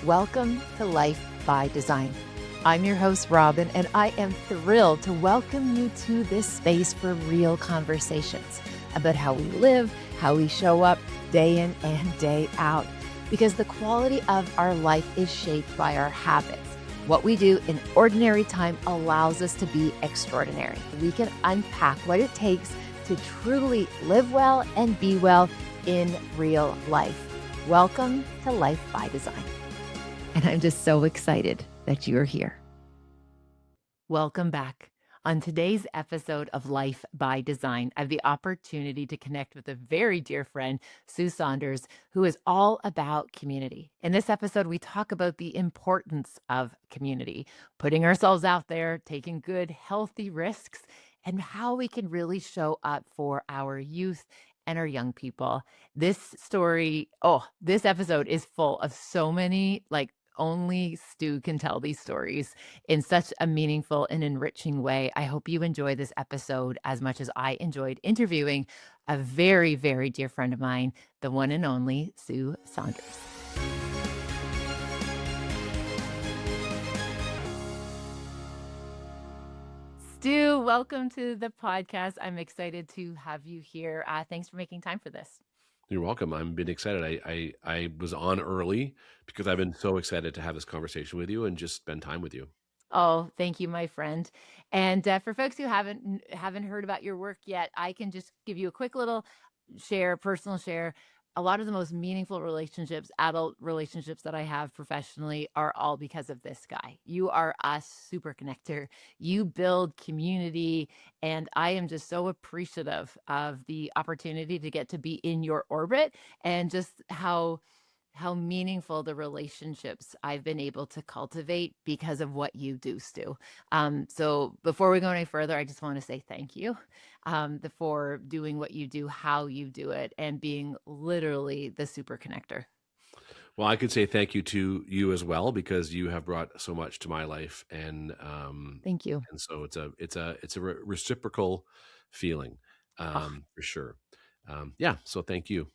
Welcome to Life by Design. I'm your host, Robyne, and I am thrilled to welcome you to this space for real conversations about how we live, how we show up day in and day out, because the quality of our life is shaped by our habits. What we do in ordinary time allows us to be extraordinary. We can unpack what it takes to truly live well and be well in real life. Welcome to Life by Design. And I'm just so excited that you're here. Welcome back. On today's episode of Life by Design, I have the opportunity to connect with a very dear friend, Stu Saunders, who is all about community. In this episode, we talk about the importance of community, putting ourselves out there, taking good, healthy risks, and how we can really show up for our youth and our young people. This episode is full of so many, only Stu can tell these stories in such a meaningful and enriching way. I hope you enjoy this episode as much as I enjoyed interviewing a very, very dear friend of mine, the one and only Stu Saunders. Stu, welcome to the podcast. I'm excited to have you here. Thanks for making time for this. You're welcome. I've been excited. I was on early because I've been so excited to have this conversation with you and just spend time with you. Oh, thank you, my friend. And for folks who haven't heard about your work yet, I can just give you a quick little personal share. A lot of the most meaningful relationships, adult relationships that I have professionally are all because of this guy. You are a super connector. You build community, and I am just so appreciative of the opportunity to get to be in your orbit and just how meaningful the relationships I've been able to cultivate because of what you do, Stu. So before we go any further, I just want to say thank you for doing what you do, how you do it, and being literally the super connector. Well, I could say thank you to you as well because you have brought so much to my life, and Thank you. and so it's a reciprocal feeling for sure. Yeah, so thank you.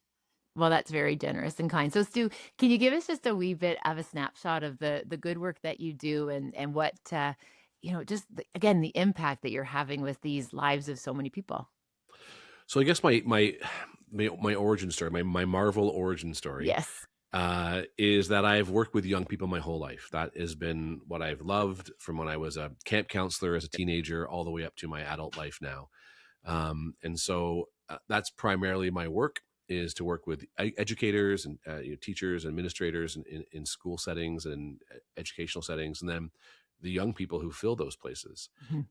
Well, that's very generous and kind. So, Stu, can you give us just a wee bit of a snapshot of the good work that you do and what again, the impact that you're having with these lives of so many people? So I guess my origin story, my Marvel origin story, Yes. is that I've worked with young people my whole life. That has been what I've loved from when I was a camp counselor as a teenager all the way up to my adult life now. And so that's primarily my work, is to work with educators and teachers, administrators in school settings and educational settings, and then the young people who fill those places. Mhm.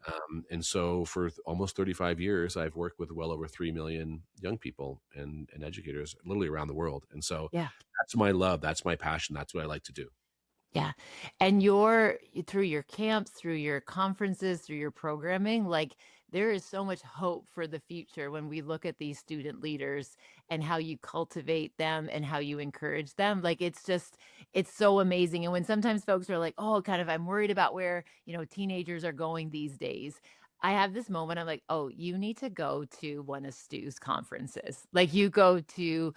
And so for almost 35 years, I've worked with well over 3 million young people and educators literally around the world. And so Yeah. that's my love. That's my passion. That's what I like to do. Yeah. And through your camps, through your conferences, through your programming, there is so much hope for the future when we look at these student leaders and how you cultivate them and how you encourage them. It's so amazing. And when sometimes folks are like, oh, kind of, I'm worried about where, teenagers are going these days. I have this moment. I'm like, oh, you need to go to one of Stu's conferences. Like you go to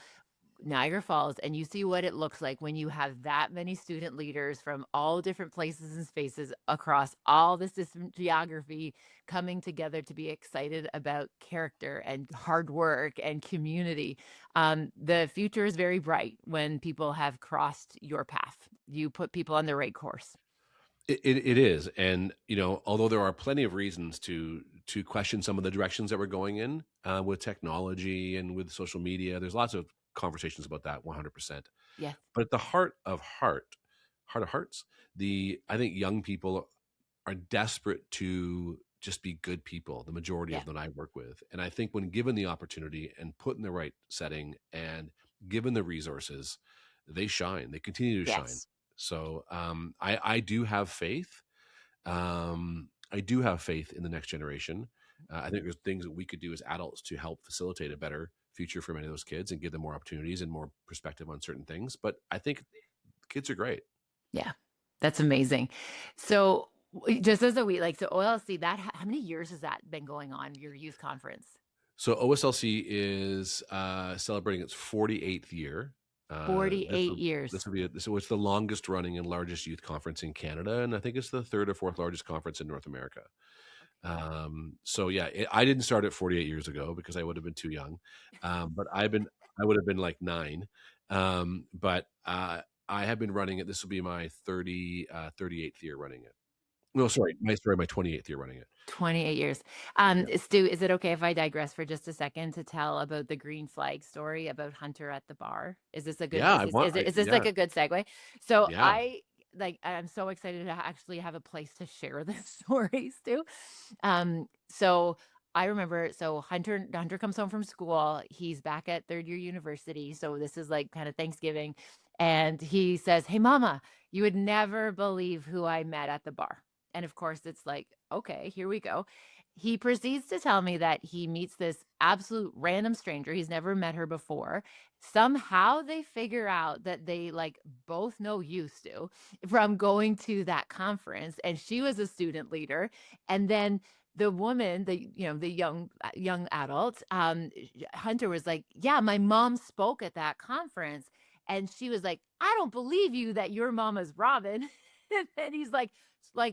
Niagara Falls and you see what it looks like when you have that many student leaders from all different places and spaces across all this different geography coming together to be excited about character and hard work and community. The future is very bright when people have crossed your path. You put people on the right course. It is, and although there are plenty of reasons to question some of the directions that we're going in with technology and with social media, there's lots of conversations about that, 100%. Yeah. But at the heart of hearts, I think young people are desperate to just be good people. The majority Yeah. of them I work with, and I think when given the opportunity and put in the right setting and given the resources, they shine. They continue to shine. Yes. So I do have faith. I do have faith in the next generation. I think there's things that we could do as adults to help facilitate a better future for many of those kids and give them more opportunities and more perspective on certain things. But I think kids are great. Yeah. That's amazing. So just as a so OLC, how many years has that been going on, your youth conference? So OSLC is celebrating its 48th year. This 48 will years. this will be so it's the longest running and largest youth conference in Canada, and I think it's the third or fourth largest conference in North America. So yeah, I didn't start it 48 years ago because I would have been too young. But I would have been like 9. But I have been running it. This will be my 38th year running it. No, sorry, my 28th year running it. 28 years. Yeah. Stu, is it okay if I digress for just a second to tell about the green flag story about Hunter at the bar? Is this a good Yeah, is this like a good segue? So yeah, I'm so excited to actually have a place to share this story, Stu. So I remember, so Hunter comes home from school. He's back at third year university. So this is like kind of Thanksgiving. And he says, "Hey mama, you would never believe who I met at the bar." And of course, it's like, okay, here we go. He proceeds to tell me that he meets this absolute random stranger. He's never met her before. Somehow they figure out that they like both know you, Stu, from going to that conference. And she was a student leader. And then the woman, the young adult, Hunter was like, "Yeah, my mom spoke at that conference." And she was like, "I don't believe you that your mom is Robyne." And he's like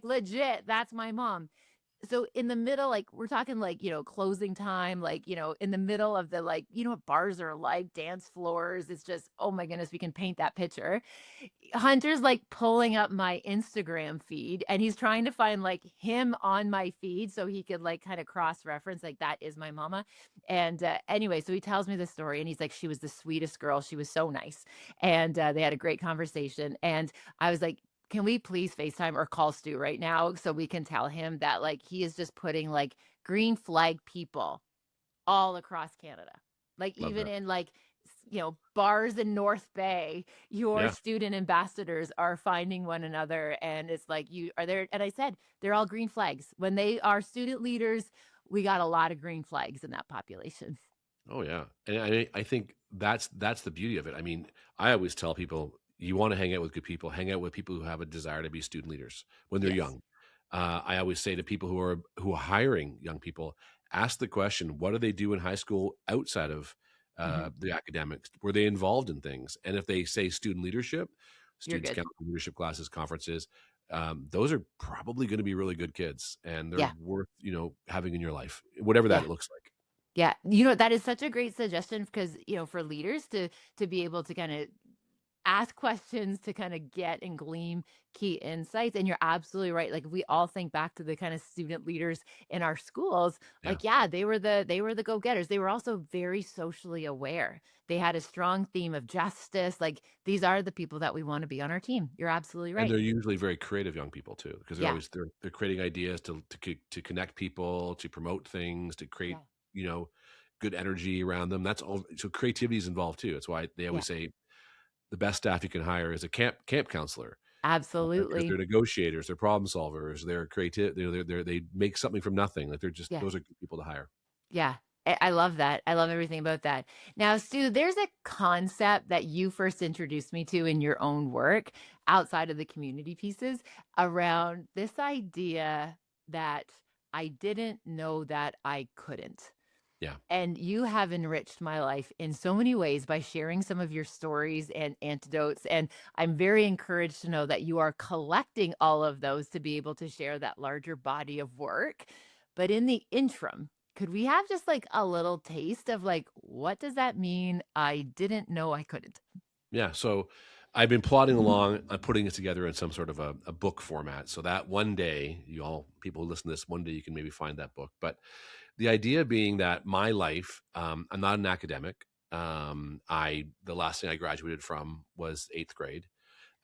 legit, that's my mom. So in the middle, like we're talking like, closing time, like, in the middle of the like, what bars are like, dance floors. It's just, oh my goodness, we can paint that picture. Hunter's like pulling up my Instagram feed and he's trying to find like him on my feed so he could like kind of cross reference, like that is my mama. And anyway, so he tells me the story and he's like, she was the sweetest girl. She was so nice. And they had a great conversation. And I was like, can we please FaceTime or call Stu right now so we can tell him that like he is just putting like green flag people all across Canada. Like love even that. in like bars in North Bay, your Yeah. student ambassadors are finding one another and it's like you are there, and I said they're all green flags. When they are student leaders, we got a lot of green flags in that population. Oh yeah, and I think that's the beauty of it. I mean, I always tell people you want to hang out with good people, hang out with people who have a desire to be student leaders when they're Yes. young. I always say to people who are hiring young people, ask the question, what do they do in high school outside of Hmm. the academics? Were they involved in things? And if they say student leadership, You're students good. council leadership classes, conferences, those are probably going to be really good kids, and they're Yeah. worth having in your life, whatever Yeah. that looks like. Yeah. That is such a great suggestion because, for leaders to be able to kind of ask questions to kind of get and glean key insights. And you're absolutely right. Like if we all think back to the kind of student leaders in our schools, Yeah. like yeah, they were the go-getters. They were also very socially aware. They had a strong theme of justice. Like these are the people that we want to be on our team. You're absolutely And right. they're usually very creative young people too, because Yeah. they're creating ideas to connect people, to promote things, to create, Yeah. you know, good energy around them. That's all. So creativity is involved too. It's why they Yeah. always say the best staff you can hire is a camp counselor, because Absolutely. they're negotiators, they're problem solvers, they're creative. They make something from nothing. Like Yeah. those are good people to hire. Yeah. I love that. I love everything about that. Now, Stu, there's a concept that you first introduced me to in your own work outside of the community pieces around this idea that I didn't know that I couldn't. Yeah. And you have enriched my life in so many ways by sharing some of your stories and antidotes. And I'm very encouraged to know that you are collecting all of those to be able to share that larger body of work. But in the interim, could we have just like a little taste of like, what does that mean? I didn't know I couldn't. Yeah. So I've been plodding along on putting it together in some sort of a book format, so that one day, people who listen to this, one day you can maybe find that book. But the idea being that my life, I'm not an academic. The last thing I graduated from was 8th grade.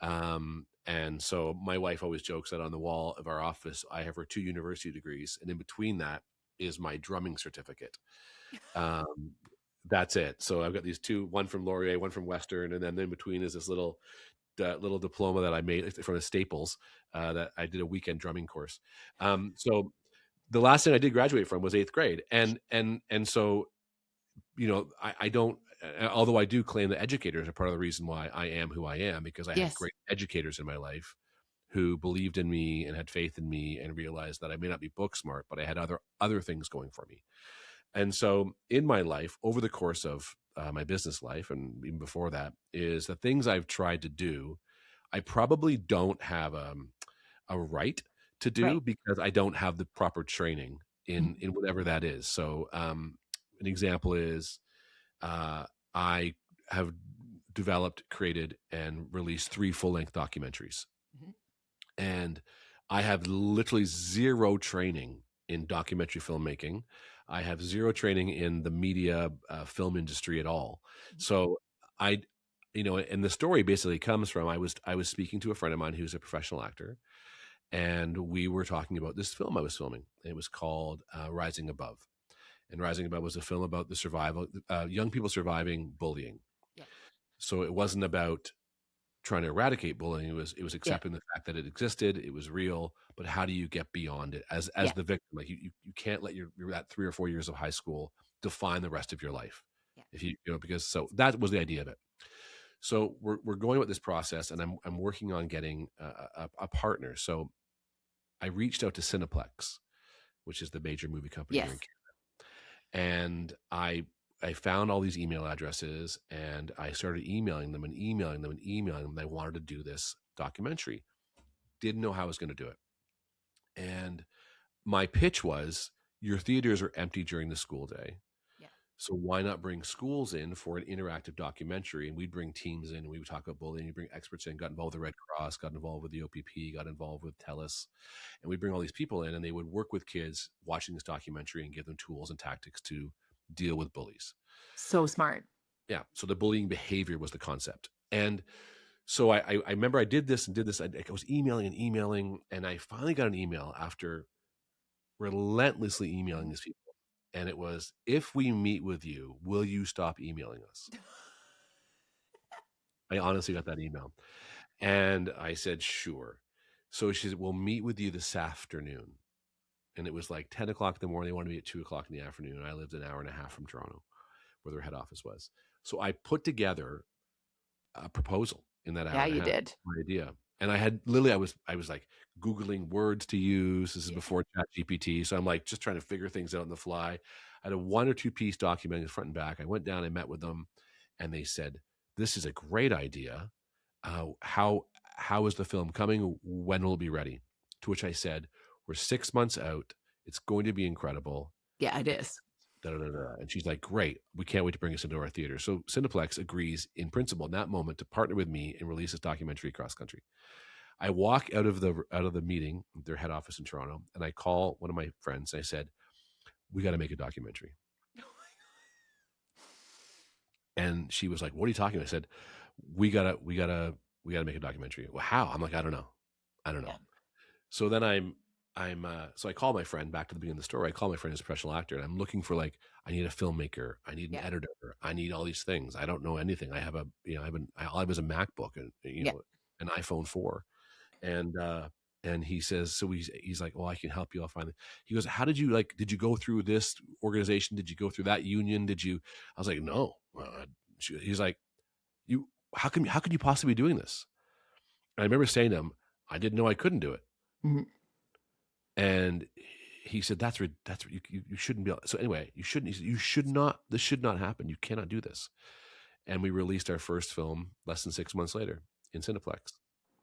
And so my wife always jokes that on the wall of our office, I have her 2 university degrees. And in between that is my drumming certificate. Um, that's it. So I've got these two, one from Laurier, one from Western. And then in between is this little diploma that I made from the Staples, that I did a weekend drumming course. So the last thing I did graduate from was 8th grade. And so, I don't, although I do claim that educators are part of the reason why I am who I am, because I had Yes. great educators in my life who believed in me and had faith in me and realized that I may not be book smart, but I had other things going for me. And so in my life, over the course of my business life and even before that is the things I've tried to do, I probably don't have a right to do Right. because I don't have the proper training Mhm. in whatever that is. So an example is I have developed, created, and released 3 full-length documentaries. Mhm. And I have literally zero training in documentary filmmaking. I have zero training in the media film industry at all. Mhm. So I, and the story basically comes from I was speaking to a friend of mine who's a professional actor, and we were talking about this film I was filming. It was called Rising Above, and Rising Above was a film about the survival, young people surviving bullying. Yeah. So it wasn't about trying to eradicate bullying. It was Yeah. accepting the fact that it existed, it was real, but how do you get beyond it as Yeah. the victim? Like you can't let your that 3 or 4 years of high school define the rest of your life. Yeah. If because so that was the idea of it. So we're going with this process, and I'm working on getting a partner. So I reached out to Cineplex, which is the major movie company here in Yes. Canada, and I found all these email addresses, and I started emailing them and emailing them and emailing them. They wanted to do this documentary. Didn't know how I was going to do it. And my pitch was, your theaters are empty during the school day. Yeah. So why not bring schools in for an interactive documentary? And we'd bring teams in, and we would talk about bullying. We'd bring experts in, got involved with the Red Cross, got involved with the OPP, got involved with TELUS. And we'd bring all these people in, and they would work with kids watching this documentary and give them tools and tactics to deal with bullies. So smart. Yeah. So the bullying behavior was the concept. And so I remember I did this and did this. I was emailing and emailing, and I finally got an email after relentlessly emailing Mhm. these people. And it was, if we meet with you, will you stop emailing us? I honestly got that email. And I said, sure. So she said, we'll meet with you this afternoon. And it was like 10 o'clock in the morning. They wanted me at 2 o'clock in the afternoon. And I lived an hour and a half from Toronto, where their head office was. So I put together a proposal in that hour Yeah, and a you half, did. my idea. And I had literally, I was like Googling words to use. This is Yeah. before ChatGPT. So I'm like just trying to figure things out on the fly. I had a 1 or 2 piece document front and back. I went down and met with them, and they said, this is a great idea. How is the film coming? When will it be ready? To which I said, we're 6 months out. It's going to be incredible. Yeah, it is. Da, da, da, da. And she's like, great, we can't wait to bring us into our theater. So Cineplex agrees in principle in that moment to partner with me and release this documentary across country. I walk out of the meeting, their head office in Toronto, and I call one of my friends, and I said, we got to make a documentary. And she was like, what are you talking about? I said, we gotta make a documentary. Well, how? I'm like, I don't know. Yeah. So then so I call my friend back to the beginning of the story. I call my friend who's a professional actor, and I'm looking for, like, I need a filmmaker, I need an Yeah. editor, I need all these things. I don't know anything. I have all I have is a MacBook and Yeah. an iPhone 4, and he says, so he's like, well, I can help you. I'll find it. He goes, how did you go through this organization? Did you go through that union? I was like, no. He's like, how could you possibly be doing this? And I remember saying to him, I didn't know I couldn't do it. Mhm. And he said, you shouldn't be. So anyway, you shouldn't. He said, you should not. This should not happen. You cannot do this. And we released our first film less than 6 months later in Cineplex.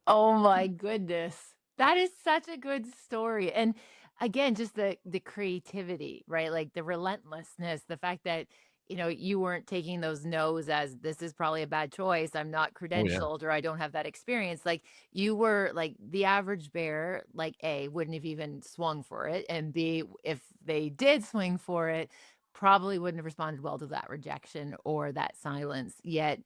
Oh my goodness. That is such a good story. And again, just the creativity, right? Like the relentlessness, the fact that, you weren't taking those no's as this is probably a bad choice. I'm not Oh yeah, credentialed or I don't have that experience. Like you were like the average bear, like A, wouldn't have even swung for it. And B, if they did swing for it, probably wouldn't have responded well to that rejection or that silence. Yet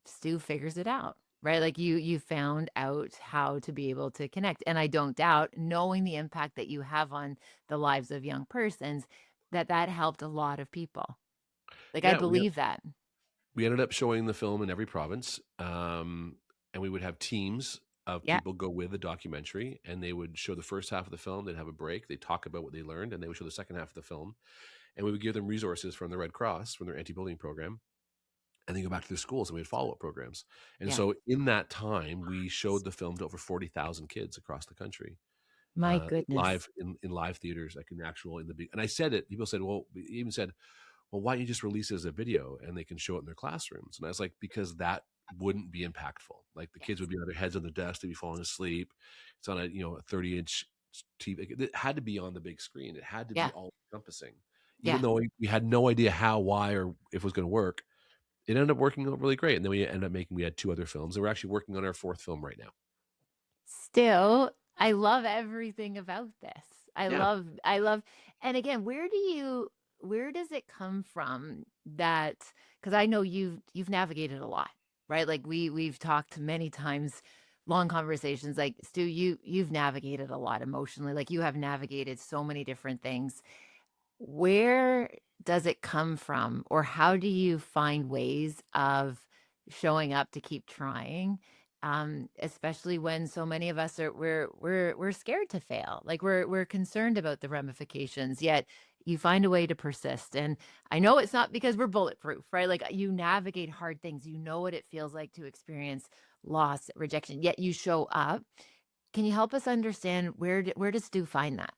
Stu figures it out, right? Like you found out how to be able to connect. And I don't doubt, knowing the impact that you have on the lives of young persons, that helped a lot of people. Like I yeah. believe that. We ended up showing the film in every province, and we would have teams of Yeah. people go with the documentary, and they would show the first half of the film. They'd have a break. They'd talk about what they learned, and they would show the second half of the film. And we would give them resources from the Red Cross, from their anti-bullying program, and then go back to their schools, and we had follow-up programs. And Yeah. so in that time, we showed the film to over 40,000 kids across the country, My goodness. live in live theaters, like in the actual in the big. And I said it. People said, "Well," we even said, well, why don't you just release it as a video and they can show it in their classrooms? And I was like, because that wouldn't be impactful. Like the kids would Yes. be on their heads on the desk, they'd be falling asleep. It's on a, a 30-inch TV. It had to be on the big screen. It had to be Yeah. all encompassing. Even Yeah. though we had no idea how, why, or if it was going to work, it ended up working out really great. And then we had 2 other films, and we're actually working on our 4th film right now. Still, I love everything about this. Yeah. I love, and again, where does it come from that, because I know you've navigated a lot, right? Like we've talked many times, long conversations, like Stu, you've navigated a lot emotionally, like you have navigated so many different things. Where does it come from, or how do you find ways of showing up to keep trying? Especially when so many of us are we're scared to fail. Like we're concerned about the ramifications, yet you find a way to persist. And I know it's not because we're bulletproof, right? Like you navigate hard things. You know what it feels like to experience loss, rejection, yet you show up. Can you help us understand where does Stu find that?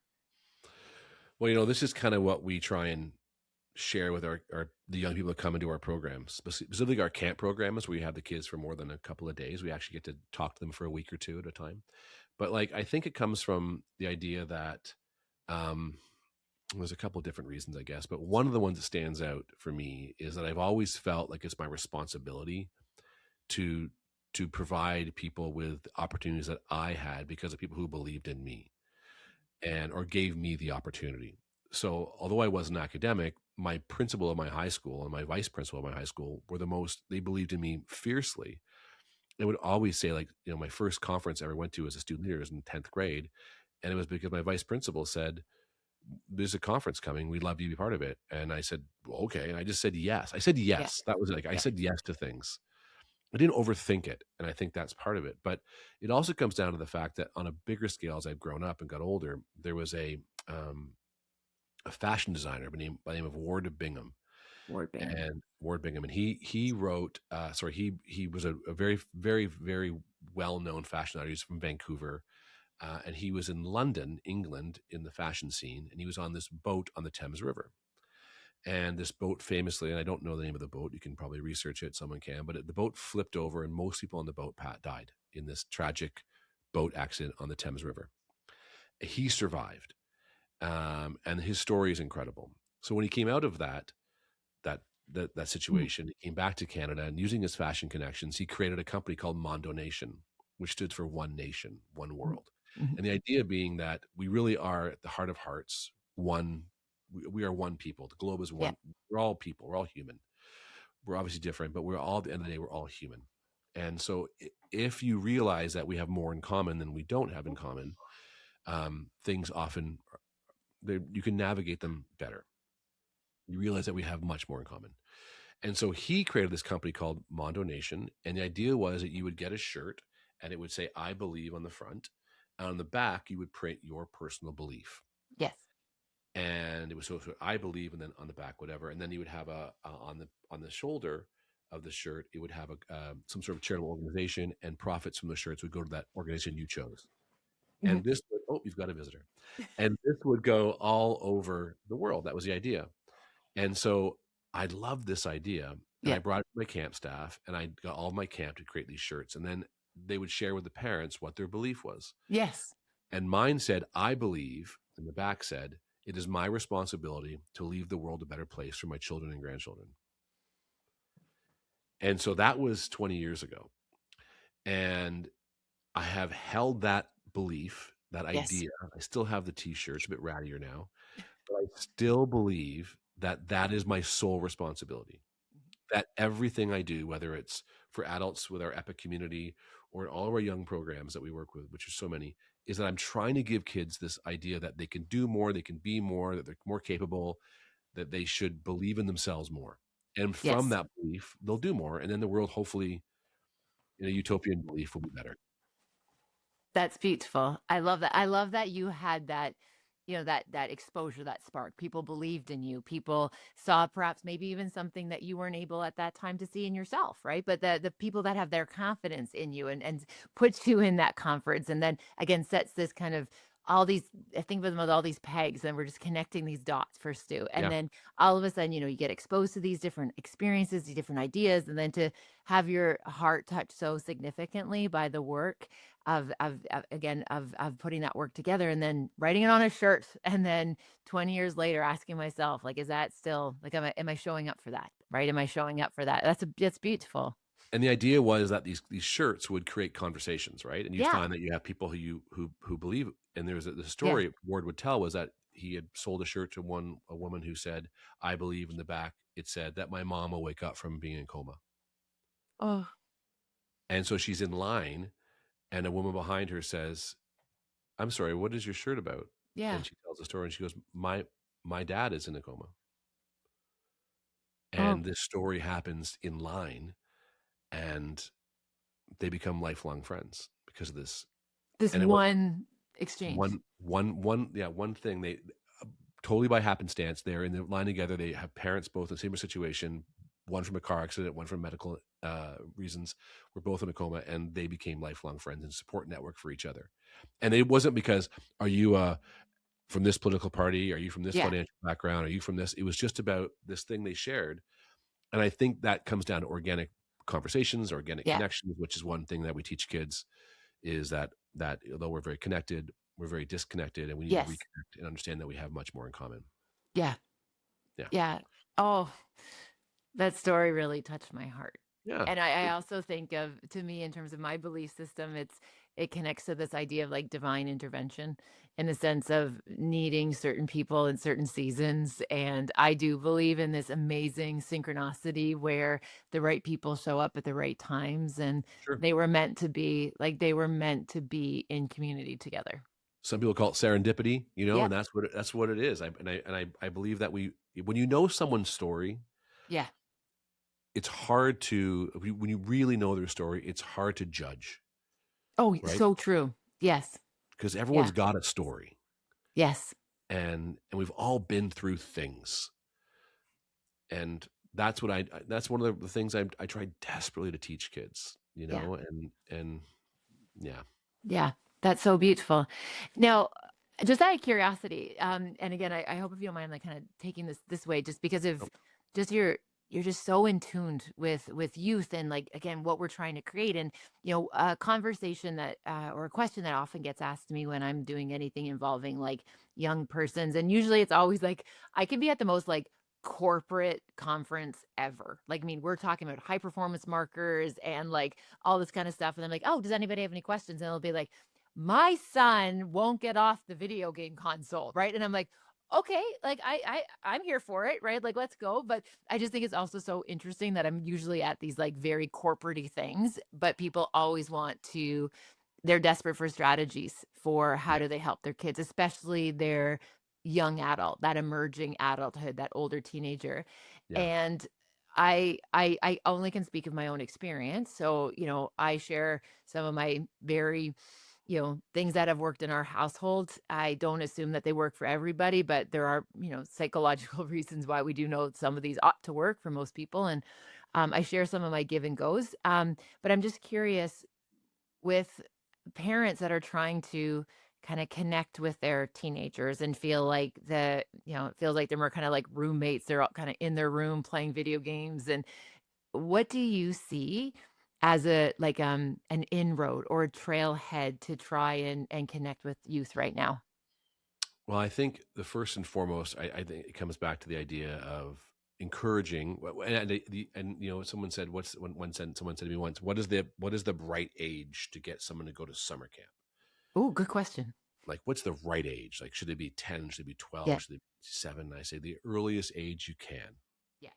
Well, this is kind of what we try and share with the young people that come into our programs, specifically our camp programs, where we have the kids for more than a couple of days. We actually get to talk to them for a week or 2 at a time. But like, I think it comes from the idea that um, there's a couple of different reasons, I guess. But one of the ones that stands out for me is that I've always felt like it's my responsibility to provide people with opportunities that I had because of people who believed in me or gave me the opportunity. So although I was an academic, my principal of my high school and my vice principal of my high school they believed in me fiercely. They would always say, like, my first conference I ever went to as a student leader was in 10th grade. And it was because my vice principal said, there's a conference coming. We'd love you to be part of it. And I said, well, okay. And I just said, yes. I said, Yeah. yes. That was like, I Yeah. said yes to things. I didn't overthink it. And I think that's part of it. But it also comes down to the fact that on a bigger scale, as I've grown up and got older, there was a fashion designer by the name of Ward Bingham. And he wrote, he was a very, very, very well-known fashion designer. He's from Vancouver. And he was in London, England, in the fashion scene. And he was on this boat on the Thames River. And this boat famously, and I don't know the name of the boat, you can probably research it, someone can, but the boat flipped over and most people on the boat died in this tragic boat accident on the Thames River. He survived. And his story is incredible. So when he came out of that situation, he came back to Canada, and using his fashion connections, he created a company called Mondo Nation, which stood for One Nation, One World. Mhm. And the idea being that we really are, at the heart of hearts, one. We are one people. The globe is one. Yeah. We're all people. We're all human. We're obviously different, but we're all, at the end of the day, we're all human. And so if you realize that we have more in common than we don't have in common, things often, you can navigate them better. You realize that we have much more in common. And so he created this company called Mondo Nation. And the idea was that you would get a shirt and it would say, I believe on the front. And on the back, you would print your personal belief. Yes. And it was so I believe, and then on the back, whatever. And then you would have on the shoulder of the shirt, it would have some sort of charitable organization, and profits from the shirts would go to that organization you chose. Mhm. And this would, you've got a visitor. And this would go all over the world. That was the idea. And so I loved this idea. And Yeah. I brought it to my camp staff, and I got all of my camp to create these shirts. And then they would share with the parents what their belief was. Yes. And mine said, I believe, and the back said, it is my responsibility to leave the world a better place for my children and grandchildren. And so that was 20 years ago. And I have held that belief, that Yes. idea. I still have the t-shirts, a bit rattier now, but I still believe that that is my sole responsibility. That everything I do, whether it's for adults with our EPIC community or all of our young programs that we work with, which are so many, is that I'm trying to give kids this idea that they can do more, they can be more, that they're more capable, that they should believe in themselves more. And from Yes. that belief, they'll do more. And then the world, hopefully, in a utopian belief, will be better. That's beautiful. I love that. I love that you had that, that exposure, that spark. People believed in you. People saw perhaps maybe even something that you weren't able at that time to see in yourself, right? But the people that have their confidence in you and puts you in that conference, and then again sets this kind of all these I think of them with all these pegs, and we're just connecting these dots for Stu, and Yeah. then all of a sudden, you get exposed to these different experiences, these different ideas, and then to have your heart touched so significantly by the work of again, of putting that work together and then writing it on a shirt, and then 20 years later asking myself, like, is that still like, am I showing up for that, right? Am I showing up for that? That's beautiful. And the idea was that these shirts would create conversations, right? And you'd Yeah, find that you have people who believe. And there was the yeah. story Ward would tell was that he had sold a shirt to a woman who said, "I believe." In the back it said that my mom will wake up from being in coma. Oh, And so she's in line, and a woman behind her says, "I'm sorry, what is your shirt about?" yeah. And she tells the story, and she goes, "My dad is in a coma." Oh, And this story happens in line, and they become lifelong friends because of this. this And it was one exchange. one thing. They totally by happenstance, they're in the line together. They have parents both in the same situation, one from a car accident, one from medical reasons. We're both in a coma, and they became lifelong friends and support network for each other. And it wasn't because, are you from this political party? Are you from this Yeah, financial background? Are you from this? It was just about this thing they shared. And I think that comes down to organic conversations, organic yeah. connections, which is one thing that we teach kids, is that although we're very connected, we're very disconnected, and we need to Yes. reconnect and understand that we have much more in common. Yeah, Yeah. yeah. Oh, that story really touched my heart. Yeah. And I also think of, to me, in terms of my belief system, it connects to this idea of like divine intervention in the sense of needing certain people in certain seasons. And I do believe in this amazing synchronicity where the right people show up at the right times, and Sure. they were meant to be in community together. Some people call it serendipity, Yeah. and that's what it is. I believe that when you know someone's story, Yeah. it's hard to when you really know their story, it's hard to judge, Oh, right? so true. Yes. Because Yeah. everyone's got a story, Yes. and we've all been through things, and that's one of the things I try desperately to teach kids, Yeah. and yeah. Yeah, that's so beautiful. Now, just out of curiosity, and again, I hope if you don't mind, like kind of taking this way, just because of just you're just so in tuned with youth and like again what we're trying to create, and a conversation that or a question that often gets asked to me when I'm doing anything involving like young persons, and usually it's always like I can be at the most like corporate conference ever. Like, I mean, we're talking about high performance markers and like all this kind of stuff. And I'm like, oh, does anybody have any questions? And they'll be like, my son won't get off the video game console, right? And I'm like, okay, like I'm here for it, right? Like, let's go. But I just think it's also so interesting that I'm usually at these like very corporate things, but people always want to they're desperate for strategies for how Yeah. do they help their kids, especially their young adult, that emerging adulthood, that older teenager. Yeah. And I only can speak of my own experience. So, I share some of my very, things that have worked in our household. I don't assume that they work for everybody, but there are, psychological reasons why we do know some of these ought to work for most people. And I share some of my give and goes. But I'm just curious with parents that are trying to kind of connect with their teenagers and feel like it feels like they're more kind of like roommates. They're all kind of in their room playing video games. And what do you see as an inroad or a trailhead to try and connect with youth right now? Well, I think the first and foremost, I think it comes back to the idea of encouraging. And someone said, someone said to me once, what is the right age to get someone to go to summer camp? Oh, good question. Like, what's the right age? Like, should it be 10? Should it be 12? Yeah. Should it be 7? And I say the earliest age you can. Yeah.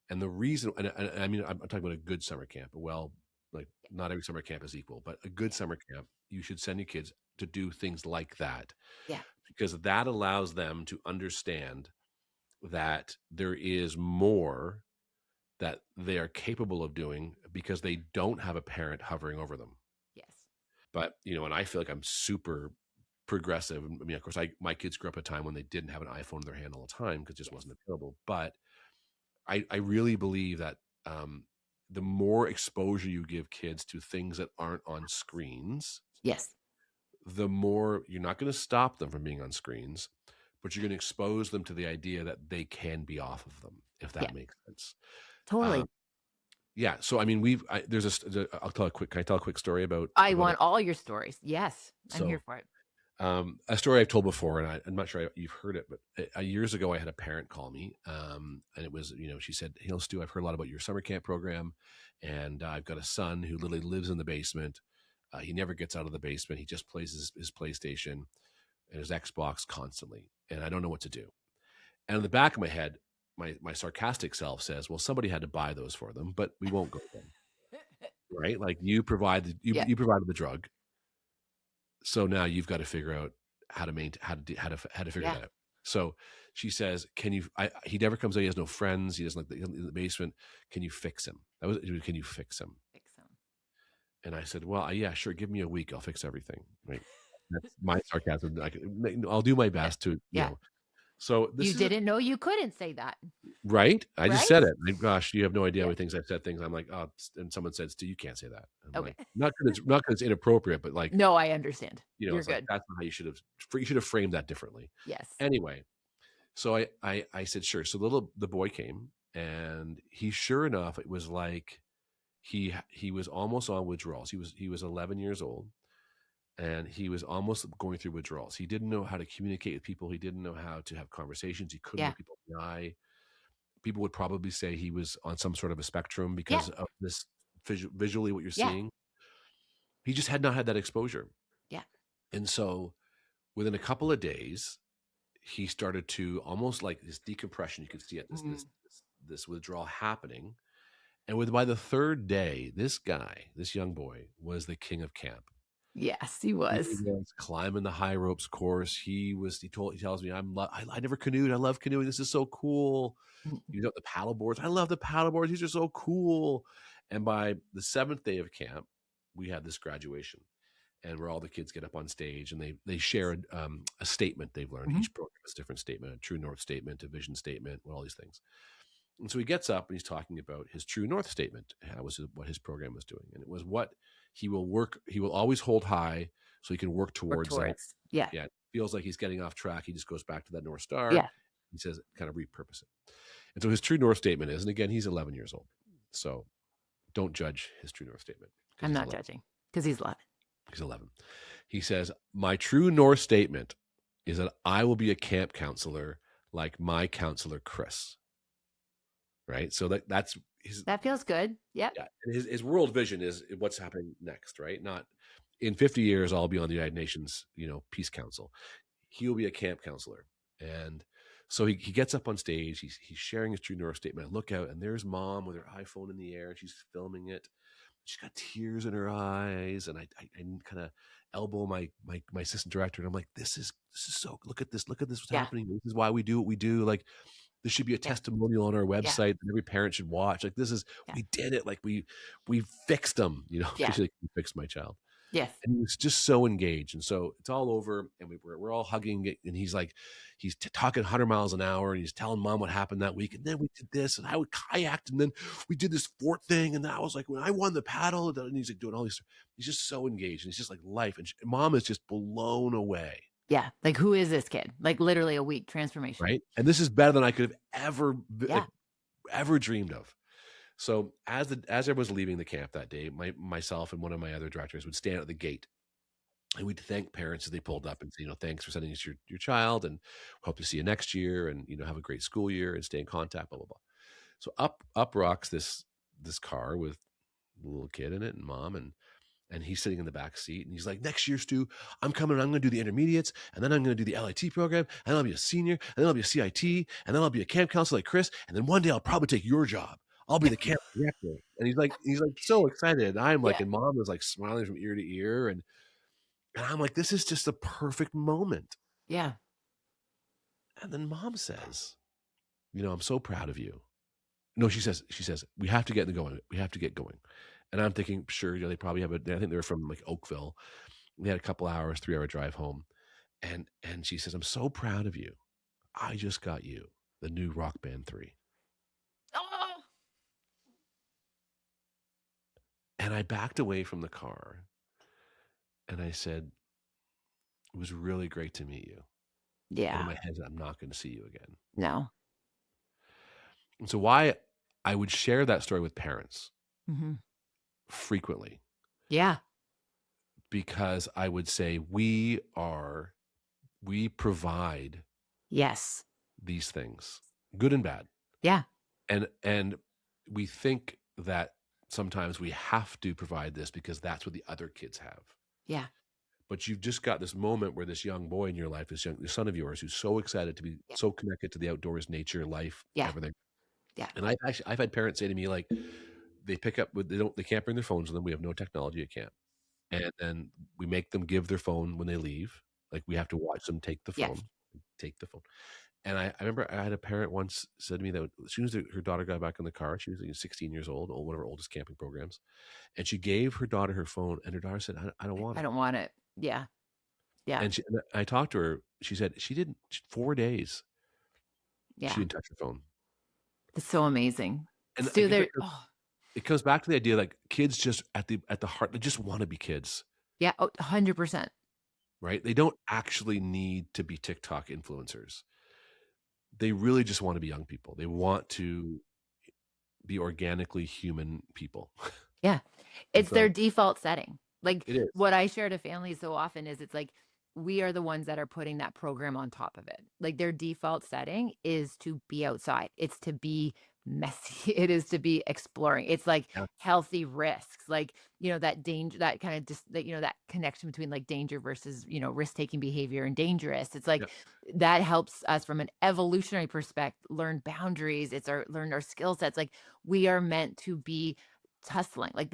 And the reason, and I mean, I'm talking about a good summer camp. Well, like not every summer camp is equal, but a good Yeah. summer camp, you should send your kids to do things like that, Yeah. because that allows them to understand that there is more that they are capable of doing because they don't have a parent hovering over them. Yes. But, and I feel like I'm super progressive. I mean, of course, my kids grew up at a time when they didn't have an iPhone in their hand all the time because it just Yes. wasn't available. But I really believe that the more exposure you give kids to things that aren't on screens, Yes. the more you're not going to stop them from being on screens, but you're going to expose them to the idea that they can be off of them, if Yeah, that makes sense. totally. Yeah. So, I mean, I'll tell a quick, can I tell a quick story about, I want all your stories. Yes, I'm here so, for it. a story I've told before, and I'm not sure you've heard it, but years ago I had a parent call me, and it was, she said, "Hey, Stu, I've heard a lot about your summer camp program, and I've got a son who literally lives in the basement. He never gets out of the basement. He just plays his PlayStation and his Xbox constantly, and I don't know what to do." And in the back of my head, my sarcastic self says, "Well, somebody had to buy those for them, but we won't go there, right? Like you Yeah, you provided the drug, so now you've got to figure out how to maintain how to figure yeah. that out." So she says, "Can you? He never comes out. He has no friends. He doesn't like in the basement. Can you fix him? Can you fix him?" Fix them. And I said, "Well, yeah, sure. Give me a week. I'll fix everything." Right? That's my sarcasm. I'll do my Yeah, best to yeah. So You this is didn't know you couldn't say that, right. I just right? said it. Gosh, you have no idea how Yeah. many things I've said. Things I'm like, oh, and someone said, "Stu, you can't say that." I'm Okay. like, not because it's inappropriate, but like, No, I understand. You're it's like good. that's not how you should have framed that differently. Yes. Anyway, so I said sure. So the boy came, and he sure enough, it was like he was almost on withdrawals. He was 11 years old, and he was almost going through withdrawals. He didn't know how to communicate with people. He didn't know how to have conversations. He couldn't Yeah. look people in the eye. People would probably say he was on some sort of a spectrum Yeah. because of this visually what you're Yeah. seeing. He just had not had that exposure. Yeah. And so within a couple of days, he started to almost like this decompression. You could see it, this withdrawal happening. And by the third day, this young boy was the king of camp. Yes, he He was. was climbing the high ropes course. He tells me, I never canoed. I love canoeing. This is so cool. You know, the paddle boards. I love the paddle boards. These are so cool. And by the seventh day of camp, we had this graduation, and where all the kids get up on stage and they share a statement they've learned. Mhm. Each program has a different statement: a true north statement, a vision statement, all these things. And so he gets up and he's talking about his true north statement. That was what his program was doing, and it was what he will always hold high, so he can work Work towards that. towards. Yeah. Yeah, it feels like he's getting off track. He just goes back to that North Star. Yeah. He says, kind of repurpose it. And so his true north statement is, and again, he's 11 years old, so don't judge his true north statement because I'm he's not 11. judging because he's 11. He's 11. He says, "My true north statement is that I will be a camp counselor like my counselor Chris." Right. So that's That feels good. Yep. yeah. And his world vision is what's happening next, right? Not in 50 years, I'll be on the United Nations, Peace Council. He'll be a camp counselor. And so he gets up on stage. He's sharing his true north statement. I look out, and there's mom with her iPhone in the air, and she's filming it. She's got tears in her eyes, and I kind of elbow my assistant director, and I'm like, this is so, look at this what's Yeah. happening. This is why we do what we do. Like, this should be a Yeah. testimonial on our Yeah. website that every parent should watch. Like, Yeah. we did it. Like, we fixed them, Yeah. because we fixed my child. Yes. And he was just so engaged. And so it's all over, and we're all hugging it. And he's like, talking 100 miles an hour, and he's telling mom what happened that week. And then we did this, and I would kayak, and then we did this fort thing. And I was like, when I won the paddle, and he's like doing all these. He's just so engaged, and he's just like life. And mom is just blown away. Yeah. Like, who is this kid? Like, literally a week transformation. Right. And this is better than I could have Yeah. ever dreamed of. So as I was leaving the camp that day, myself and one of my other directors would stand at the gate, and we'd thank parents as they pulled up and say, thanks for sending us your child, and hope to see you next year, and have a great school year, and stay in contact, blah blah blah. So up rocks this car with a little kid in it and mom, and he's sitting in the back seat, and he's like, "Next year, Stu, I'm going to do the intermediates, and then I'm going to do the LIT program, and then I'll be a senior, and then I'll be a CIT, and then I'll be a camp counselor like Chris, and then one day I'll probably take your job. I'll be the camp director." And he's like so excited. And I'm like, Yeah. and mom was like smiling from ear to ear. And I'm like, this is just the perfect moment. Yeah. And then mom says, "I'm so proud of you." No, she says, "We have to get going. We have to get going." And I'm thinking, sure, they probably have I think they're from like Oakville. We had a couple hours, 3-hour drive home. And she says, "I'm so proud of you. I just got you the new Rock Band 3. Oh. And I backed away from the car, and I said, It was really great to meet you. And in Yeah. my head, I'm not going to see you again. No. And so why I would share that story with parents Hmm. frequently, Yeah. because I would say we provide Yes. these things, good and bad. Yeah. And we think that sometimes we have to provide this because that's what the other kids have. Yeah. But you've just got this moment where this young boy in your life, this son of yours, who's so excited to be Yeah. so connected to the outdoors, nature, life, Yeah. everything. Yeah. And I've had parents say to me, like, they pick up with they can't bring their phones with them. We have no technology at camp, and then we make them give their phone when they leave. Like, we have to watch them take the Yes. phone, take the phone. And I remember I had a parent once said to me that as soon as her daughter got back in the car, she was like 16 years old, one of her oldest camping programs, and she gave her daughter her phone, and her daughter said, I don't want I it. don't want it. Yeah. Yeah. And I talked to her. She said she didn't, 4 days, she Yeah. didn't touch her phone. It's so amazing. And I Stu, guess there. Oh, it comes back to the idea, like, kids just at the heart, they just want to be kids, yeah. Oh, 100%. right? They don't actually need to be TikTok influencers. They really just want to be young people. They want to be organically human people. Yeah. And It's their so default setting. Like it is. what I share to families so often is it's like we are the ones that are putting that program on top of it. Like their default setting is to be outside. It's to be messy. It is to be exploring. It's like Yeah. healthy risks. Like, that danger, that kind of just that, that connection between like danger versus, risk-taking behavior and dangerous. It's Yeah. like that helps us from an evolutionary perspective learn boundaries. Learn our skill sets. Like we are meant to be tussling. Like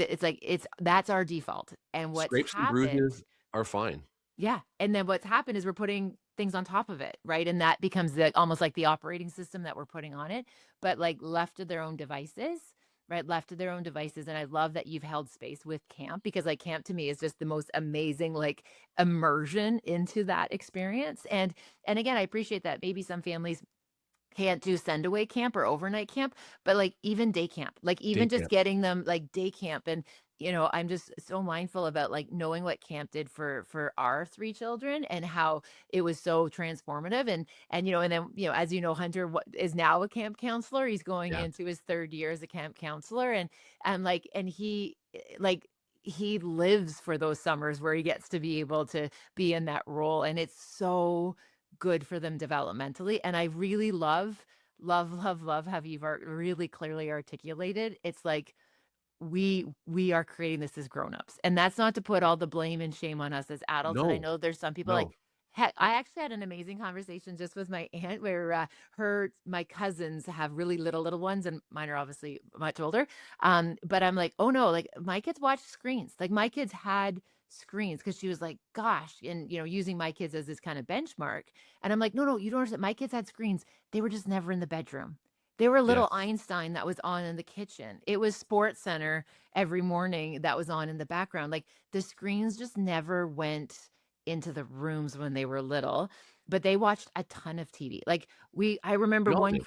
that's our default. And what's Scrapes and happened, bruises are fine. yeah. And then what's happened is we're putting things on top of it, right? And that becomes almost like the operating system that we're putting on it. But like left to their own devices, right? Left to their own devices. And I love that you've held space with camp because like camp to me is just the most amazing like immersion into that experience. And again, I appreciate that maybe some families can't do send away camp or overnight camp, but like even day camp, like Day even just camp. getting them like day camp. And, I'm just so mindful about like knowing what camp did for our three children and how it was so transformative. And then, as Hunter is now a camp counselor. He's going Yeah. into his third year as a camp counselor. And he lives for those summers where he gets to be able to be in that role. And it's so good for them developmentally. And I really love how you've really clearly articulated. It's like we are creating this as grown-ups. And that's not to put all the blame and shame on us as adults. And I No, know there's some people like no. I actually had an amazing conversation just with my aunt where my cousins have really little ones and mine are obviously much older. But I'm like, oh no, like my kids watch screens. Like my kids had screens because she was like, gosh, and using my kids as this kind of benchmark. And I'm like, no, you don't understand. My kids had screens. They were just never in the bedroom. They were little Yes. Einstein that was on in the kitchen. It was Sports Center every morning that was on in the background. Like the screens just never went into the rooms when they were little, but they watched a ton of TV. Like I remember We all did.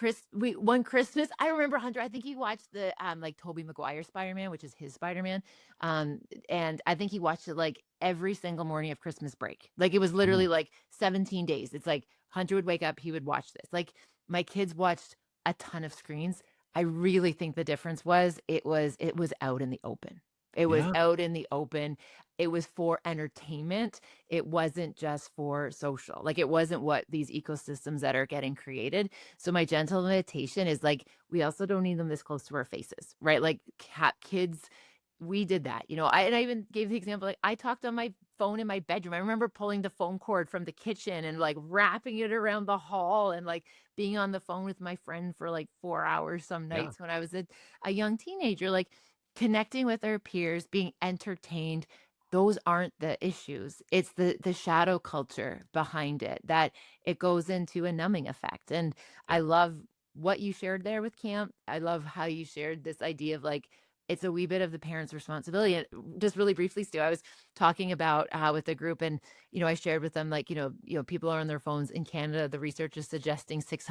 one Christmas, I remember Hunter, I think he watched the like Tobey Maguire Spider-Man, which is his Spider-Man. And I think he watched it like every single morning of Christmas break. Like it was Mhm. literally like 17 days. It's like Hunter would wake up, he would watch this. Like my kids watched a ton of screens. I really think the difference was it was out in the open. It was Yeah. out in the open. It was for entertainment. It wasn't just for social. Like it wasn't what these ecosystems that are getting created. So my gentle meditation is like we also don't need them this close to our faces, right? Like kids, we did that. I even gave the example, like I talked on my phone in my bedroom. I remember pulling the phone cord from the kitchen and like wrapping it around the hall and like being on the phone with my friend for like 4 hours some Yeah. nights when I was a young teenager, like connecting with our peers, being entertained. Those aren't the issues. It's the shadow culture behind it that it goes into a numbing effect. And I Yeah. love what you shared there with camp. I love how you shared this idea of like it's a wee bit of the parents' responsibility. And just really briefly, Stu, I was talking about with the group, and I shared with them like people are on their phones in Canada. The research is suggesting 6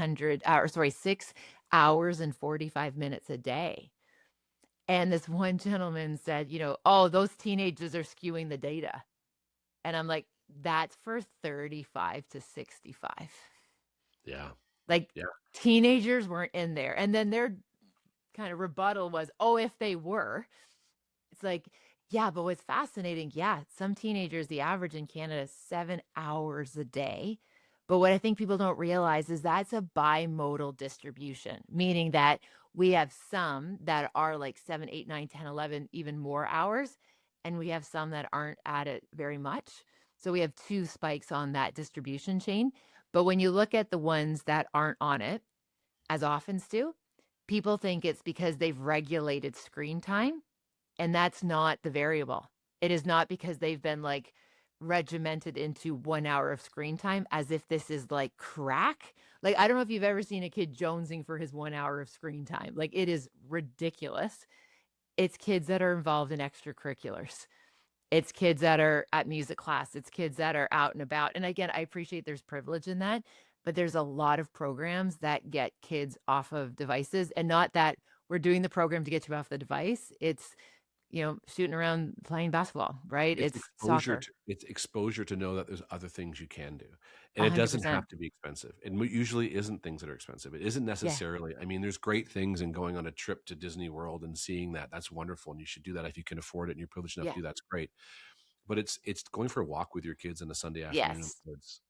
hours and 45 minutes a day. And this one gentleman said, oh, those teenagers are skewing the data. And I'm like, That's for 35 to 65. Yeah. Like, Yeah. teenagers weren't in there. And then their kind of rebuttal was, oh, if they were. It's like, yeah, but what's fascinating, yeah, some teenagers, the average in Canada is 7 hours a day. But what I think people don't realize is that's a bimodal distribution, meaning that we have some that are like 7, 8, 9, 10, 11, even more hours. And we have some that aren't at it very much. So we have two spikes on that distribution chain. But when you look at the ones that aren't on it as often, Stu, people think it's because they've regulated screen time, and that's not the variable. It is not because they've been like regimented into 1 hour of screen time as if this is like crack. Like, I don't know if you've ever seen a kid jonesing for his 1 hour of screen time. Like, it is ridiculous. It's kids that are involved in extracurriculars. It's kids that are at music class. It's kids that are out and about. And again, I appreciate there's privilege in that, but there's a lot of programs that get kids off of devices, and not that we're doing the program to get you off the device. It's, shooting around playing basketball, right? It's It's exposure soccer. to it's exposure to know that there's other things you can do, and it doesn't have 100%. to be expensive. It usually isn't things that are expensive. It isn't Yeah. necessarily. I mean, there's great things in going on a trip to Disney World and seeing that. That's wonderful, and you should do that if you can afford it and you're privileged enough to Yeah. do. That's great. But it's going for a walk with your kids on a Sunday afternoon in Yes. the woods.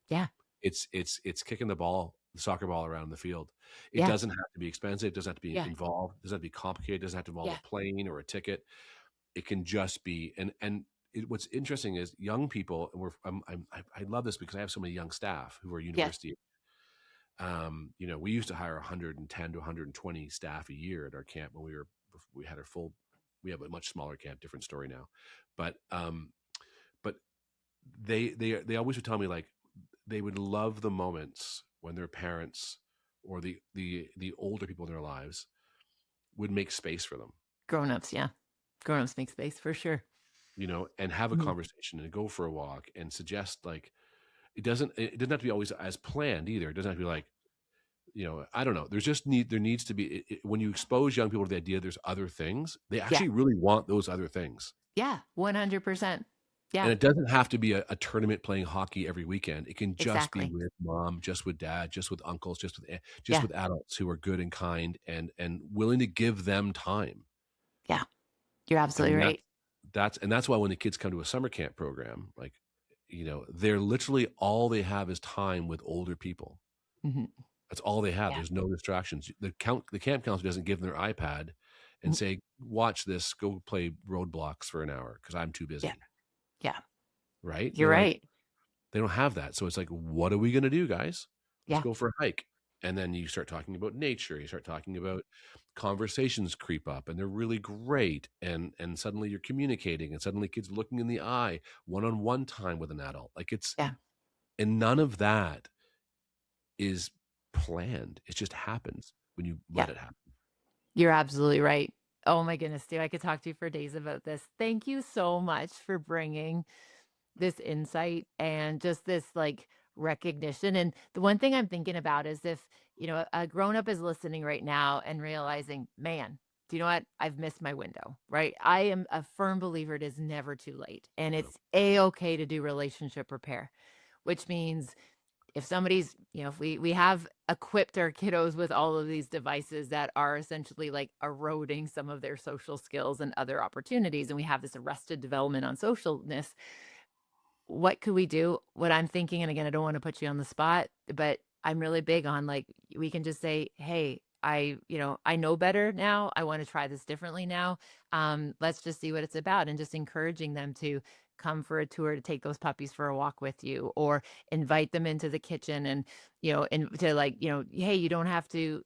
Yeah. It's kicking the soccer ball around the field. It Yeah. doesn't have to be expensive. It doesn't have to be Yeah. involved. It doesn't have to be complicated. It doesn't have to involve Yeah. a plane or a ticket. It can just be. What's interesting is young people, and I love this because I have so many young staff who are Yeah. university. We used to hire 110 to 120 staff a year at our camp when we had our full. We have a much smaller camp. Different story now, but they always would tell me, like, they would love the moments when their parents or the older people in their lives would make space for them, Grown-ups. Yeah. Grown-ups make space for sure. and have a Mhm. conversation and go for a walk and suggest, like, it doesn't have to be always as planned either. It doesn't have to be like, I don't know. There needs to be, when you expose young people to the idea there's other things, they Yeah. actually really want those other things. Yeah. 100%. And Yeah. it doesn't have to be a tournament playing hockey every weekend. It can just be Exactly. with mom, just with dad, just with uncles, just Yeah. with adults who are good and kind and willing to give them time. Yeah. You're absolutely And right. that's why when the kids come to a summer camp program, like, they're literally, all they have is time with older people. Mhm. That's all they have. Yeah. There's no distractions. The camp counselor doesn't give them their iPad and Mhm. say, "Watch this. Go play roadblocks for an hour because I'm too Yeah. busy." Yeah. Right? You're right. They don't have that. So it's like, what are we going to do, guys? Let's Yeah. go for a hike. And then you start talking about nature. You start talking about conversations creep up, and they're really great. And suddenly you're communicating, and suddenly kids are looking in the eye, one-on-one time with an adult. Like, Yeah. and none of that is planned. It just happens when you Yeah. let it happen. You're absolutely right. Oh my goodness, Stu, I could talk to you for days about this. Thank you so much for bringing this insight and just this like recognition. And the one thing I'm thinking about is if, a grown up is listening right now and realizing, man, do you know what? I've missed my window, right? I am a firm believer it is never too late. And No. it's a-okay to do relationship repair, which means if somebody's, if we have equipped our kiddos with all of these devices that are essentially like eroding some of their social skills and other opportunities, and we have this arrested development on socialness, what could we do? What I'm thinking, and again, I don't want to put you on the spot, but I'm really big on like we can just say, "Hey, I know better now. I want to try this differently now. Let's just see what it's about," and just encouraging them to come for a tour, to take those puppies for a walk with you, or invite them into the kitchen and and to like hey, you don't have to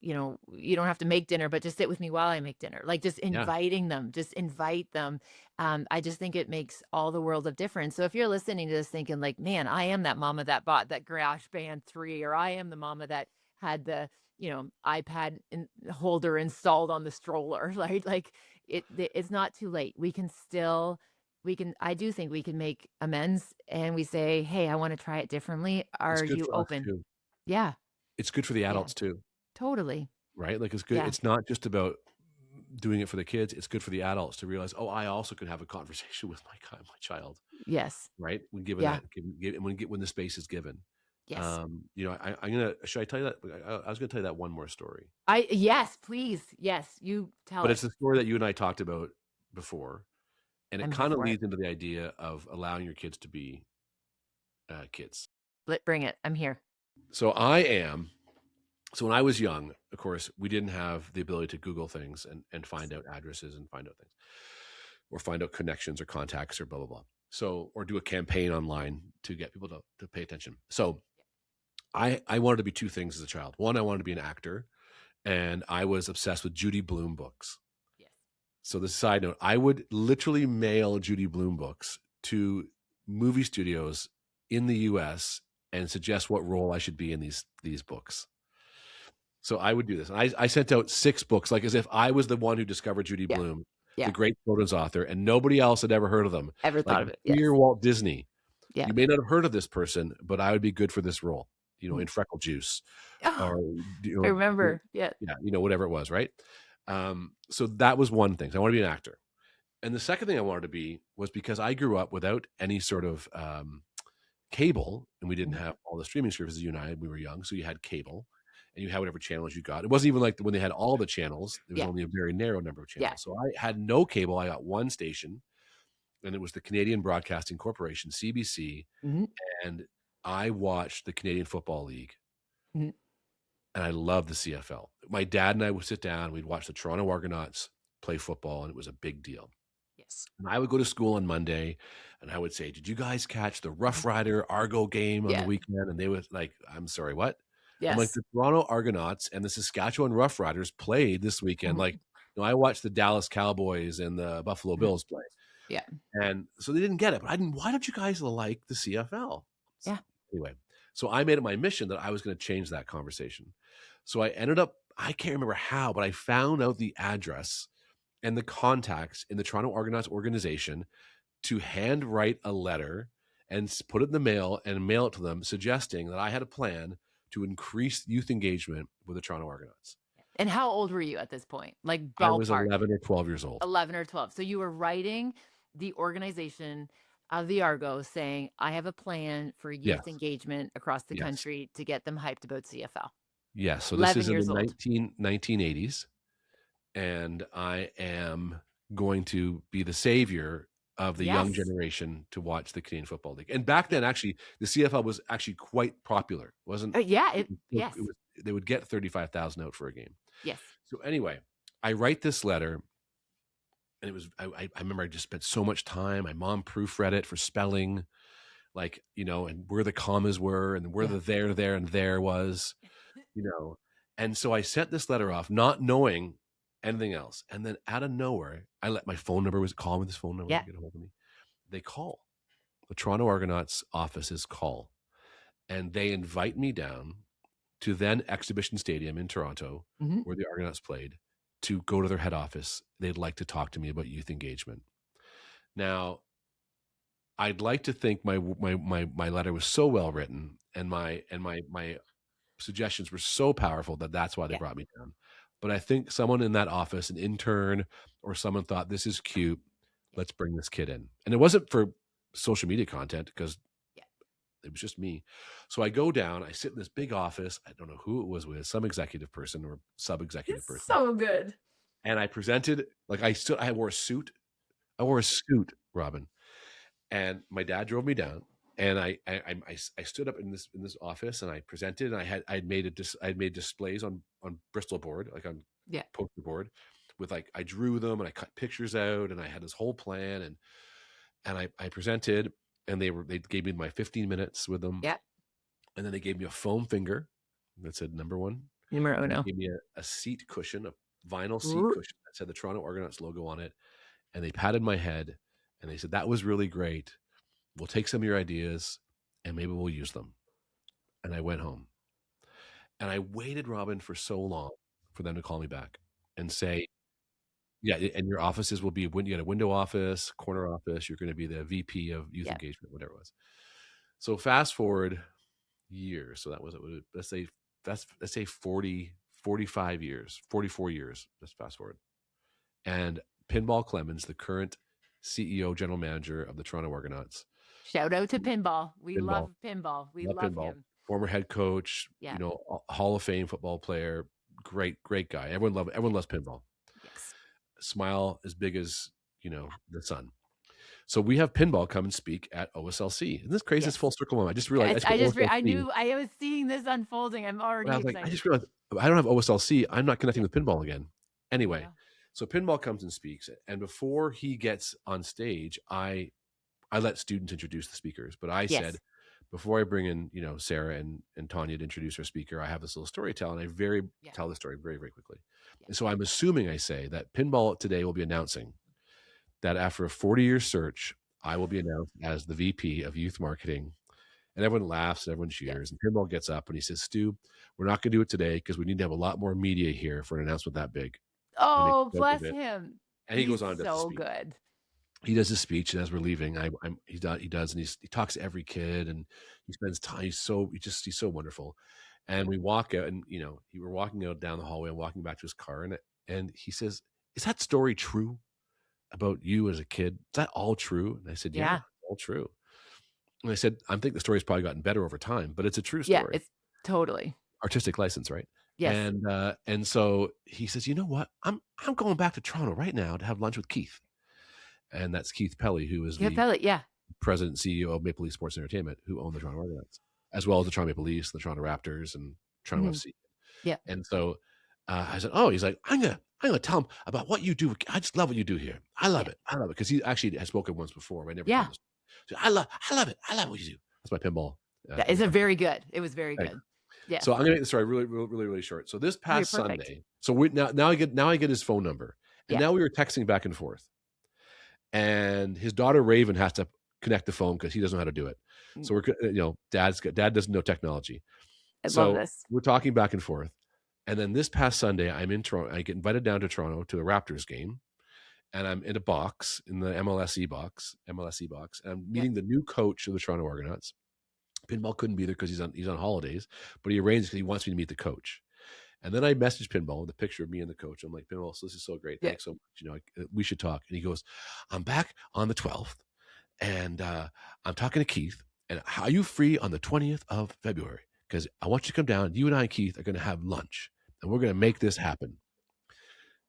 make dinner, but just sit with me while I make dinner. Like just Yeah. inviting them, just invite them. I just think it makes all the world of difference. So if you're listening to this thinking like, man, I am that mama that bought that Garage Band 3, or I am the mama that had the, iPad holder installed on the stroller, right? Like it's not too late. I do think we can make amends and we say, hey, I want to try it differently. It's Are good you for us open? too. Yeah. It's good for the Yeah. adults too. Totally. Right? Like, it's good. Yeah. It's not just about doing it for the kids, it's good for the adults to realize, oh, I also can have a conversation with my child, Yes. right? When given Yeah. when the space is given. Yes. Should I tell you that? I was going to tell you that one more story, Yes, please. Yes, you tell but it. it's the story that you and I talked about before, and it I'm here kind of for it. leads into the idea of allowing your kids to be kids. Bring it. I'm here. So when I was young, of course, we didn't have the ability to Google things and find out addresses and find out things, or find out connections or contacts or blah blah blah. So, or do a campaign online to get people to pay attention. So I wanted to be two things as a child. One, I wanted to be an actor, and I was obsessed with Judy Blume books. Yes. So the side note, I would literally mail Judy Blume books to movie studios in the US and suggest what role I should be in these books. So I would do this. And I sent out 6 books, like as if I was the one who discovered Judy Blume, the great children's author, and nobody else had ever heard of them. Ever thought of it? Yes. Dear Walt Disney, Yeah. you may not have heard of this person, but I would be good for this role, in Freckle Juice. Or, I remember. Yeah. Yeah, whatever it was, right? So that was one thing. So I want to be an actor. And the second thing I wanted to be was because I grew up without any sort of cable, and we didn't have all the streaming services. You and I, we were young, so you had cable, and you had whatever channels you got. It wasn't even like when they had all the channels. There was only a very narrow number of channels. Yeah. So I had no cable. I got one station, and it was the Canadian Broadcasting Corporation, CBC, and I watched the Canadian Football League, and I loved the CFL. My dad and I would sit down, we'd watch the Toronto Argonauts play football, and it was a big deal. Yes. And I would go to school on Monday, and I would say, "Did you guys catch the Rough Rider Argo game on the weekend?" And they would like, "I'm sorry, what?" Yes. I'm like, "The Toronto Argonauts and the Saskatchewan Rough Riders played this weekend." Like, I watched the Dallas Cowboys and the Buffalo Bills play. Yeah. And so they didn't get it. But why don't you guys like the CFL? Yeah. Anyway, so I made it my mission that I was going to change that conversation. So I ended up, I can't remember how, but I found out the address and the contacts in the Toronto Argonauts organization to handwrite a letter and put it in the mail and mail it to them, suggesting that I had a plan to increase youth engagement with the Toronto Argonauts. And how old were you at this point? Like ballpark? I was 11 or 12 years old. 11 or 12. So you were writing the organization of the Argos saying, I have a plan for youth engagement across the country to get them hyped about CFL. Yes. So this is in the 1980s. And I am going to be the savior of the young generation to watch the Canadian Football League. And back then, actually, the CFL was actually quite popular. It wasn't? They would get 35,000 out for a game. Yes. So anyway, I write this letter, and it was, I remember I just spent so much time. My mom proofread it for spelling, like, and where the commas were and where the there, and there was, And so I sent this letter off, not knowing anything else. And then out of nowhere, I let my phone number, call me this phone number to get a hold of me. They call. The Toronto Argonauts offices call. And they invite me down to then Exhibition Stadium in Toronto, where the Argonauts played, to go to their head office. They'd like to talk to me about youth engagement. Now, I'd like to think my letter was so well written, and my suggestions were so powerful that that's why they brought me down. But I think someone in that office, an intern or someone, thought, this is cute. Let's bring this kid in. And it wasn't for social media content, because it was just me. So I go down, I sit in this big office. I don't know who it was with, some executive person or sub-executive person. So good. And I presented, like I wore a suit. Robyne. And my dad drove me down. And I stood up in this office, and I presented, and I'd made displays on Bristol board, like on poster board, with I drew them and I cut pictures out, and I had this whole plan, and I presented, and they gave me my 15 minutes with them. Yeah. And then they gave me a foam finger that said number 1. Numero uno. They gave me a seat cushion, a vinyl seat cushion that said the Toronto Argonauts logo on it, and they patted my head, and they said, "That was really great. We'll take some of your ideas and maybe we'll use them." And I went home, and I waited, Robyne, for so long for them to call me back and say, and your offices will be, when you got a window office, corner office, you're going to be the VP of youth engagement, whatever it was. So fast forward years. So that was, let's say 45 years, 44 years. Let's fast forward. And Pinball Clemens, the current CEO, general manager of the Toronto Argonauts. Shout out to Pinball. We Pinball. love Pinball. We love Pinball. him. Former head coach, Yeah. Hall of Fame football player, great guy. Everyone loves Pinball. Yes. Smile as big as, the sun. So we have Pinball come and speak at OSLC. Isn't this crazy? It's full circle moment. I just realized. I knew I was seeing this unfolding. I'm already excited. I just realized I don't have OSLC. I'm not connecting with Pinball again. Anyway, so Pinball comes and speaks, and before he gets on stage, I let students introduce the speakers, but I said, before I bring in, Sarah and Tanya to introduce our speaker, I have this little story to tell, and I tell the story very, very quickly. And so I'm assuming I say that Pinball today will be announcing that after a 40-year search, I will be announced as the VP of Youth Marketing. And everyone laughs, and everyone cheers. And Pinball gets up and he says, Stu, we're not going to do it today because we need to have a lot more media here for an announcement that big. Oh, bless him. And he goes on to so good. He does his speech, and as we're leaving, he does, and he talks to every kid, and he spends time. He's so wonderful. And we walk out, and we're walking out down the hallway and walking back to his car, and he says, "Is that story true about you as a kid? Is that all true?" And I said, "Yeah, all true." And I said, "I think the story's probably gotten better over time, but it's a true story. Yeah, it's totally artistic license, right?" Yes. And so he says, "You know what? I'm going back to Toronto right now to have lunch with Keith." And that's Keith Pelly, who is the president and CEO of Maple Leaf Sports Entertainment, who own the Toronto Argonauts, as well as the Toronto Maple Leafs, the Toronto Raptors, and Toronto FC. Yeah. And so I said, "Oh," he's like, "I'm gonna tell him about what you do. I just love what you do here. I love it. I love it." Because he actually has spoken once before. But I never told him. So I love it. I love what you do. That's my Pinball. It's very good. It was very good. Yeah. So I'm gonna make the story really, really, really short. So this past Sunday, so we now I get his phone number, and now we were texting back and forth. And his daughter Raven has to connect the phone because he doesn't know how to do it. So we're, dad doesn't know technology. I love this. We're talking back and forth. And then this past Sunday, I'm in Toronto. I get invited down to Toronto to the Raptors game, and I'm in a box in the MLSE box. And I'm meeting the new coach of the Toronto Argonauts. Pinball couldn't be there because he's on holidays, but he arranged because he wants me to meet the coach. And then I messaged Pinball with a picture of me and the coach. I'm like, "Pinball, so this is so great. Thanks so much. We should talk." And he goes, "I'm back on the 12th, and I'm talking to Keith. And are you free on the 20th of February? Because I want you to come down. You and I, Keith, are going to have lunch, and we're going to make this happen."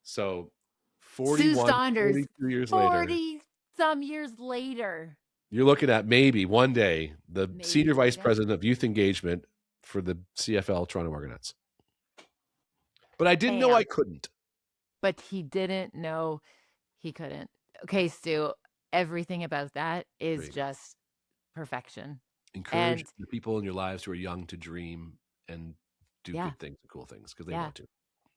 So 42 years later. 40-some years later. You're looking at maybe one day the senior vice president of youth engagement for the CFL Toronto Argonauts. But I didn't know I couldn't. But he didn't know he couldn't. Okay, Stu, everything about that is just perfection. Encourage the people in your lives who are young to dream and do good things and cool things because they want to.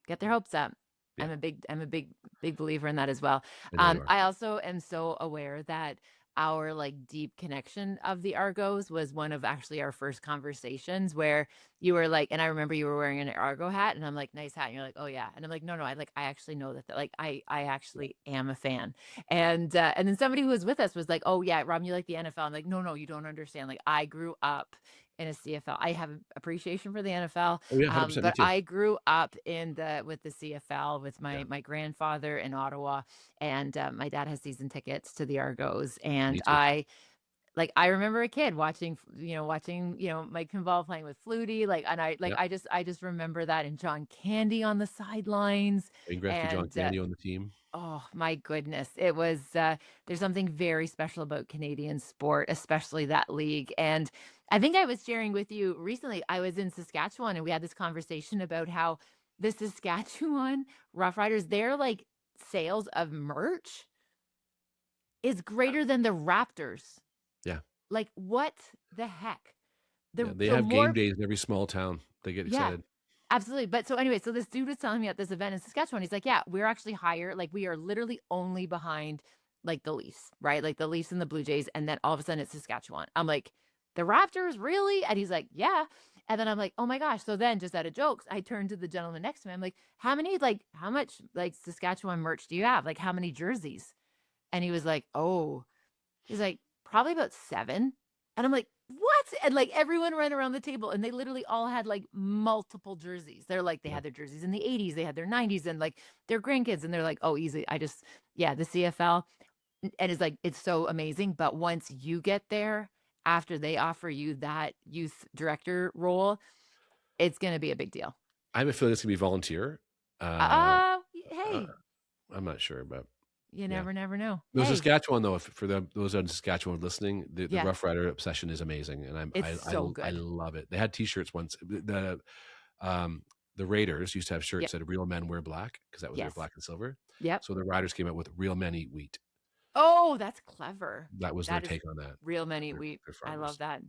Get their hopes up. Yeah. I'm a big believer in that as well. I also am so aware that our deep connection of the Argos was one of actually our first conversations where you were like, and I remember you were wearing an Argo hat, and I'm like, "Nice hat." And you're like, "Oh yeah." And I'm like, "No, I actually know that I actually am a fan." And then somebody who was with us was like, "Oh yeah, Rob, you like the NFL." I'm like, "No, you don't understand. I grew up in a CFL. I have appreciation for the NFL, but I grew up with the CFL with my grandfather in Ottawa, and my dad has season tickets to the Argos, and I remember a kid watching Mike Pinball playing with Flutie, I just remember that, and John Candy on the sidelines, and John Candy on the team. Oh my goodness. It was, there's something very special about Canadian sport, especially that league. And I think I was sharing with you recently, I was in Saskatchewan and we had this conversation about how the Saskatchewan Rough Riders, their sales of merch is greater than the Raptors. Yeah. What the heck? They have game days in every small town. They get excited. Absolutely. But so anyway, so this dude was telling me at this event in Saskatchewan, he's like, "Yeah, we're actually higher. We are literally only behind the Leafs, right? The Leafs and the Blue Jays. And then all of a sudden it's Saskatchewan." I'm like, "The Raptors, really?" And he's like, "Yeah." And then I'm like, "Oh my gosh." So then just out of jokes, I turned to the gentleman next to me. I'm like, how much Saskatchewan merch do you have? How many jerseys? And he was like, "Oh," he's like, "Probably about 7." And I'm like, what? And like everyone ran around the table and they literally all had like multiple jerseys. They're like, they Yeah. had their jerseys in the 80s, they had their 90s and like their grandkids. And they're like, oh, easy. Yeah, the CFL. And it's like, it's so amazing. But once you get there, after they offer you that youth director role, it's going to be a big deal. I have a feeling it's going to be volunteer. Uh, Hey, I'm not sure, but you yeah. never know. No, Hey, Saskatchewan, though, for those in Saskatchewan listening, the yeah, Rough Rider obsession is amazing, and it's so I good. love it. They had T-shirts once. The Raiders used to have shirts Yep. that said "Real men wear black" because that was their Yes. black and silver. Yep. So the Riders came out with "Real men eat wheat." Oh, that's clever. That was their That is take on that. real many They're, wheat. they're I love farmers. that.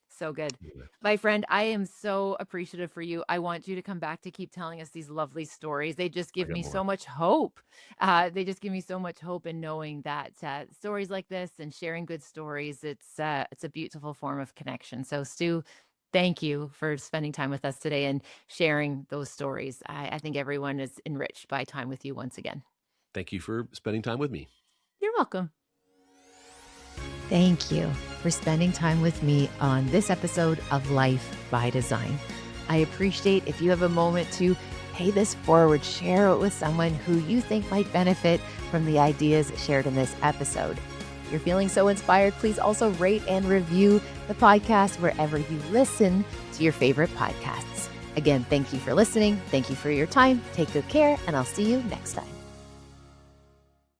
So good. Anyway, My friend, I am so appreciative for you. I want you to come back to keep telling us these lovely stories. They just I give got me more. so much hope. They just give me so much hope in knowing that stories like this and sharing good stories, it's a beautiful form of connection. So Stu, thank you for spending time with us today and sharing those stories. I think everyone is enriched by time with you once again. Thank you for spending time with me. You're welcome. Thank you for spending time with me on this episode of Life by Design. I appreciate if you have a moment to pay this forward, share it with someone who you think might benefit from the ideas shared in this episode. If you're feeling so inspired, please also rate and review the podcast wherever you listen to your favorite podcasts. Again, thank you for listening. Thank you for your time. Take good care, and I'll see you next time.